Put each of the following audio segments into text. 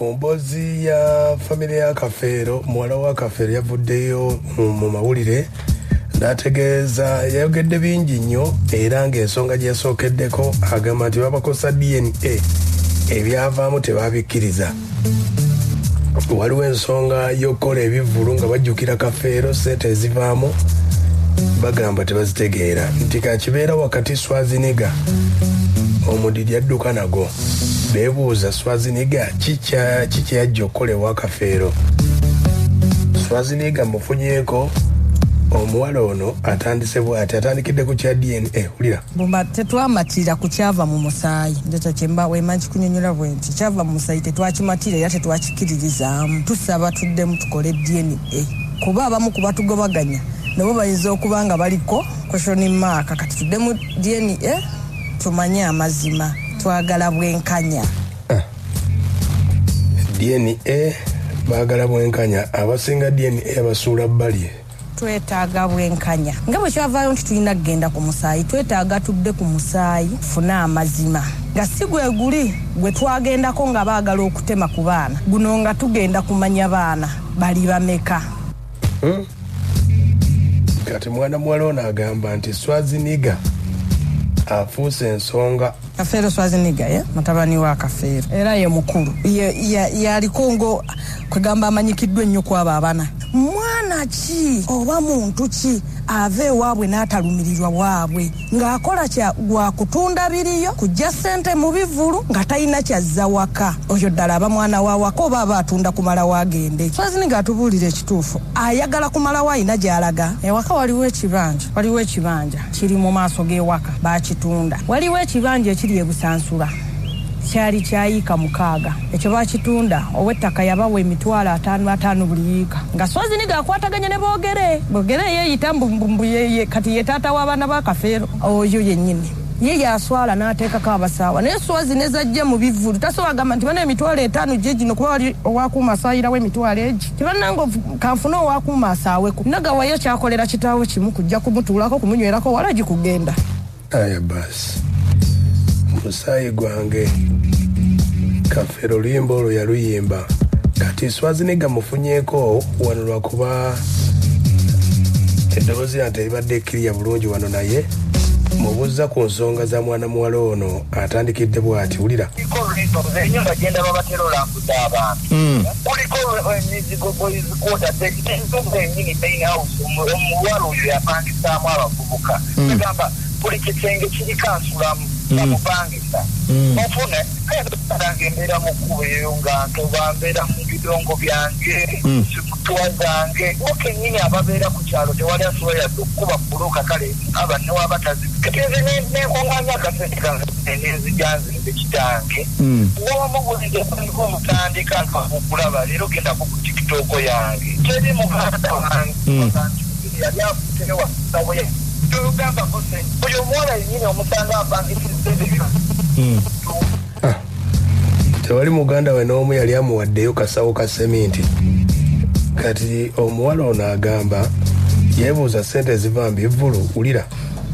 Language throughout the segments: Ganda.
Ombozi ya familia ya Kafeero, muwala wa Kafeero yavuddeyo mu mawulire n'ategeeza yayogedde bingi nnyo era ng'ensonga gye yasookeddeko agamba nti babakosa DNA ebyavaamu tebabikkiriza. Waliwo ensonga y'okukola ebivvulu nga bajjukira Kafeero ssente ezivaamu bagamba tebazitegeera nti kakibeera wakati Swaziniga omudidi adduka nago beebuuza Swaziniga kiki yajja okukolebwa Kafeero. Swaziniga mufunyeeko omuwala ono atandise bw'ati atandikidde ku kya DNA ulira bumba tetwamatira ku kyava mu musaayi ndeta kyemba wemanyi kunyonyola bwe nti kyava mu musaayi tetwakimatira era tetwakikiririzaamu tusaba tuddemu tukole DNA kuba abamu kuba tugobaganya nabo bayinza okuba nga baliko question mark kati tuddemu DNA tumanye amazima twagala bwenkanya. DNA baagala bwenkanya abasinga DNA abasuula bbali twetaaga bwenkanya nga bwe kyavaayo nti tulina kugenda ku musaayi twetaaga tudde ku musaayi fune amazima nga si gwe guli gwe twagendako nga baagala okutema ku baana guno nga tugenda kumanya baana bali bameka. Kati mwana muwala ono agamba nti Swaziniga afuuse ensonga. Kafeero Swaziniga mutabani wa Kafeero era ye mukulu yaliko ngo kwegamba amanyikiddwa ennyo kwaba abaana. Mwana ki oba muntu ki ave ewaabwe n'atalumirirwa waabwe ng'akola kya gwa kutunda biriyo kujja ssente mu bivulu nga talina kyazza waka oyo ddala aba mwana wa waka oba aba atunda kumala wagende. Swaziniga atubuulira ekituufu ayagala kumala wayina gy'alaga. Ewaka waliwo ekibanja kiri mu maaso g'ewaka baakitunda. Waliwo ekibanja ekiri e Busansula kyali kyayiika 6 ekyo baakitunda ow'ettaka yabawa emitwalo 5 buli yiika nga Swaziniga akwataganya ne boogere yeeyita mbumbu yeye kati ye taata w'abaana ba Kafeero oyo yennyini ye yaswala n'ateekako abasaawa naye Swazi ne zajja mu bivvulu tasobola gamba nti bana emitwalo 5 gye gino kuba wali owakuuma asaayirawo emitwalo egi tibannango kanfune owakuuma asaaweku nagawayo kyakolera kitaawe kimu kujja kumutuulako kumunywerako wala gikugenda. Aya basi musaayi gwange Kafeero oluyimba olwo yaluyimba kati Swaziniga mufunyeeko wano lwakuba eddoboozi ate libadde ekkiriya bulungi wano naye mubuuza ku nsonga za mwana muwala ono atandikidde bw'ati wulira. Ennyumba genda babatera olambuza abantu kuliko emizigo gwezikwoda ensonga ennyini main house omuwala oyo yapangisaamu abavubuka agamba buli kisenge kiri kansulamu namupangisa ofune kayadanga embeera mu kkubo eyo nga ntoba mbeera mu bidongo byange mutuwa zange okennyini ababeera ku kyalo tewali asobola yadde okkuba bbuluuka kale aba newabatazitekeze nenkonganya akasente kange nenzijanzinze kitange wamubulidde kuliko omutandika nkamukulaba leero gendako ku tikitoko yange teri muganda wange yali afuterewa sawe tugamba kose oyo mwana yennyini omusanga apangisize tewali muganda we n'omu yali amuwaddeyo kasawo ka seminti kati omuwala ono agamba yeebuuza ssente eziva mu bivvulu wulira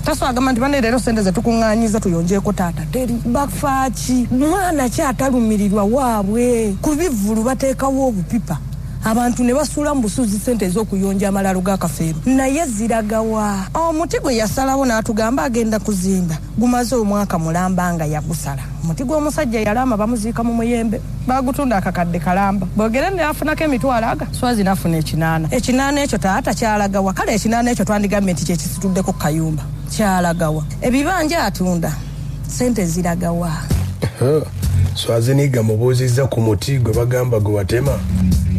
tasobola agamba nti bane leero ssente zetukuŋŋaanyiza tuyonjeeko taata teri bafaaki mwana kyatalumirirwa waabwe ku bivvulu bateekawo obupipa abantu ne basuula mu busuuzi ssente ez'okuyonja amalalo ga Kafeero naye ziragawa. Omuti gwe yasalawo n'atugamba agenda kuzimba gumaze omwaka mulamba nga yagusala. Omuti gw'omusajja yalama bamuziika mu muyembe bagutunda akakadde kalamba boogere ne afunako emitwalo aga Swazi n'afuna ekinaana ekyo taata kyalagawa kale ekinaana ekyo twandigambye nti kyekisituddeko ku kayumba kyalagawa ebibanja atunda ssente ziragawa. Swaziniga mubuuzizza ku muti gwe bagamba gwe watema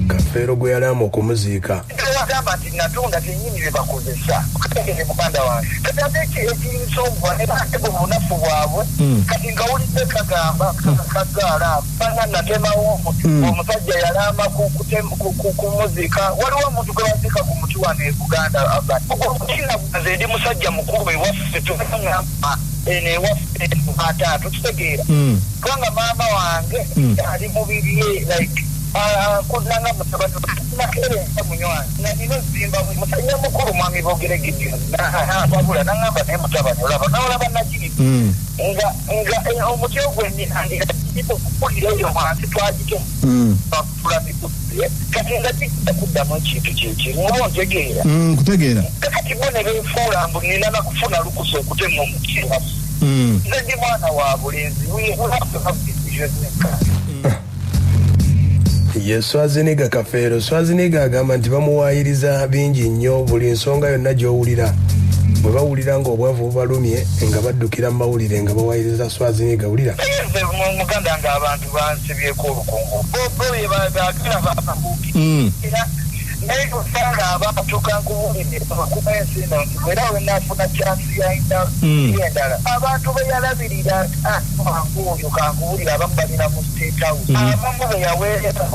Kafeero gwe yalaama okumuziika. Wagamba nti natunda kennyini bye bakozesa kategere muganda wange kati ate ekirisobwa ne batega obunafu bwabwe kati nga wulidde kagamba kagaala bana natemawo omusajja yalaama kumuziika waliwo omuntu gwe baziika ku muti wano e Buganda abakinaguze eri musajja mukulu ewaffe tunaŋamba ewaffe ataatu kitegeera kubanga maama wange ali mu bibye like kunanga mutabani nakere munywanyi na nino zimba musanya mukuru mwami bogere gidi na babula nangamba ne mutabani olaba najiri nga omutyo gwe ni andika ipo kukulira eyo wansi twagite bakufulamibuze kati nga tikuddamu ekintu kyekiri muba ontegeera kutegeera kakati bo ne benfuula mbu nina nakufuna lukusa okutema omukira nze ndi mwana wa bulenzi ye Swaziniga Kafeero. Swaziniga agamba nti bamuwaayiriza bingi nnyo buli nsonga yonna gy'owulira bwe bawulira ng'obwavu bubalumye nga baddukira mu mawulire nga bawaayiriza Swaziniga wulira muganda nga abantu bansibyeko olukungu boye bagala babuukira naye osanga abantu kankubulire bakuba ensi eno nti era wenafuna kyansi yayina endala abantu beyalabirira wangu oyo kankubulire abamu balina mu state house abamu beyaweerera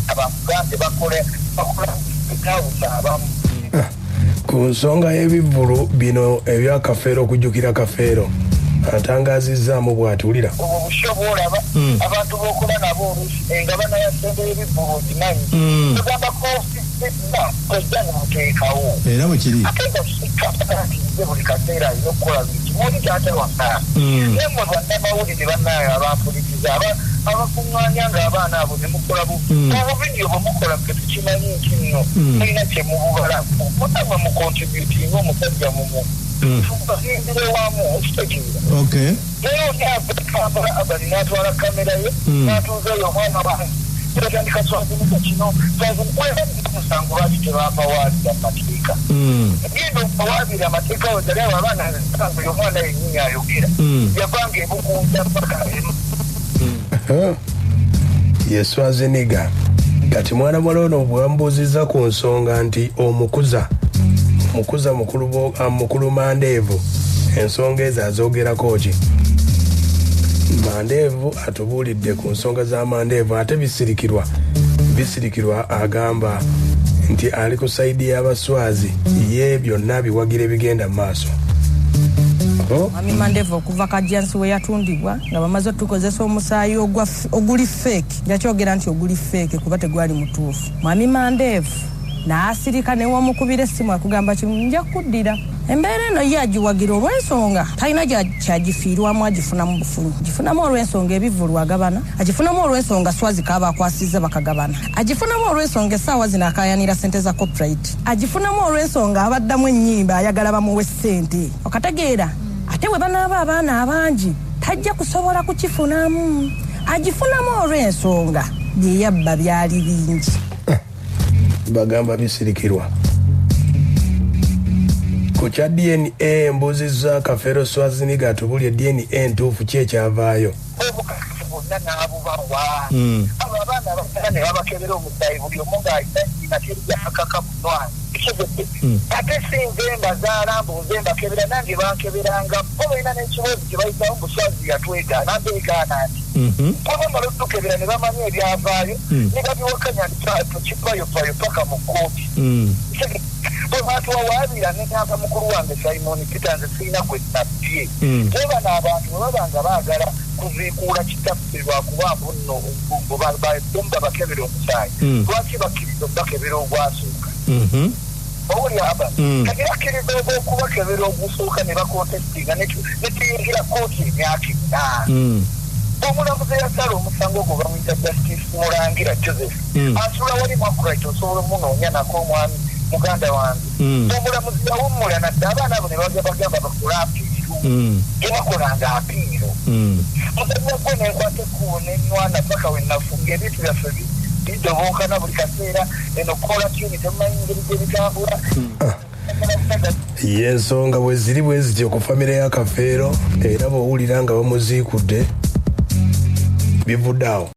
abamugande bakola state house abamu ku nsonga y'ebivvulu bino ebya Kafeero okujjukira Kafeero atangazizaamu bw'atulira obwo busho bw'olaba abantu b'okola nabo oluusi nga banayasembera ebivvulu okimanyi tugamba kwejja nemuteekawo era bwe kiri ate nga kikaaantize buli kaseera alina okukola biki muli taata wasa naye mwe bannamawulire bannaye abampuliriza abakuŋŋaanya ng'abaana abo ne mukola obuvidiyo bwe mukola ffe tukimanyi nti nno mulina kye mububala mutamwe mu kontributinga omusajja mumu tubazindire wamu okitegeera naye onyaabekambala abali n'atwala kamera ye n'atuuzayo omwana wange batandika Swaziniga kino musango lwaki tebampawaabira amateeka genda opawaabira amateeka wegalaba abaana buli omwana yennyini ayogera yavanga ebukunja paka ye Swaziniga kati mwana muwala ono bwambuuziza ku nsonga nti omukuza mukulu Mandeevu ensonga ezo azoogerako ki Mandeevu atubuulidde ku nsonga za Mandeevu ate bisirikirwa agamba nti ali ku sayidi y'Abaswazi ye byonna biwagira bigenda mu maaso Mwami Mandeevu okuva Kajjansi we yatundibwa nga bamaze otukozesa omusaayi oguli fake yakyogera nti oguli fake kuba tegwali mutuufu Mwami Mandeevu n'asirika ne wamukubira essimu akugamba kimu nja kuddira embeera eno ye agiwagira olw'ensonga talina kyagifiirwamu agifunamu bufunyi agifunamu olw'ensonga ebivvulu agabana agifunamu olw'ensonga Swazi kaaba akwasizza bakagabana agifunamu olw'ensonga essaawa zino akayanira ssente za copyright agifunamu olw'ensonga abaddamu ennyimba ayagala bamuwe ssente okategeera ate bwe banaaba abaana abangi tajja kusobola kukifunamu agifunamu olw'ensonga bye yabba byali bingi bagamba bisirikirwa ku kya DNA mbuuzizza Kafeero Swaziniga atubulye DNA entuufu ki ekyavaayo obukakafu bonna n'abubawa abo abaana abasala ne babakebera omusaayi buli omu ng'alina nnyina terijjakaka munwani ate sinze mbazaala mbuuze mbakebera nange bankeberanga bo balina n'ekibuuzi kye bayitamu Buswazi yatwegaana mbeegaana nti oba mala otukebera ne bamanya ebyavaayo ne babiwakanya tukipayopayo paka mu kkooti bwe batuwawaabira nenyanga mukulu wange Simon Peter nze sirina gwe nabbye naye bano abantu bwe babanga baagala kuziikuula kitaffe lwakuba nno babakebera omusaayi lwaki bakkiriza obakebera ogwasooka owulya abana kati bakkiriza okubakebera ogusooka ne bakontestinga netuyingira kooti emyaka ena omulamuzi yasala omusango ogwo bamuyita Justice Mulangira Joseph asula wali mwakurait osobola omunoonya nako omwami muganda wange omulamuzi yawummula nadde abaana abo ne bagamba bakola apiiro tebakolanga apiiro musajja gwe nenkwata ekkubo nenywana paka wenafunga ebintu byaffe bidobookana buli kaseera eno kola tuni temumanyi ngeri gye bitambula y'ensonga bwe ziri bwe zityo ku famire ya Kafeero era bw'owulira nga bamuziikudde bivudde awo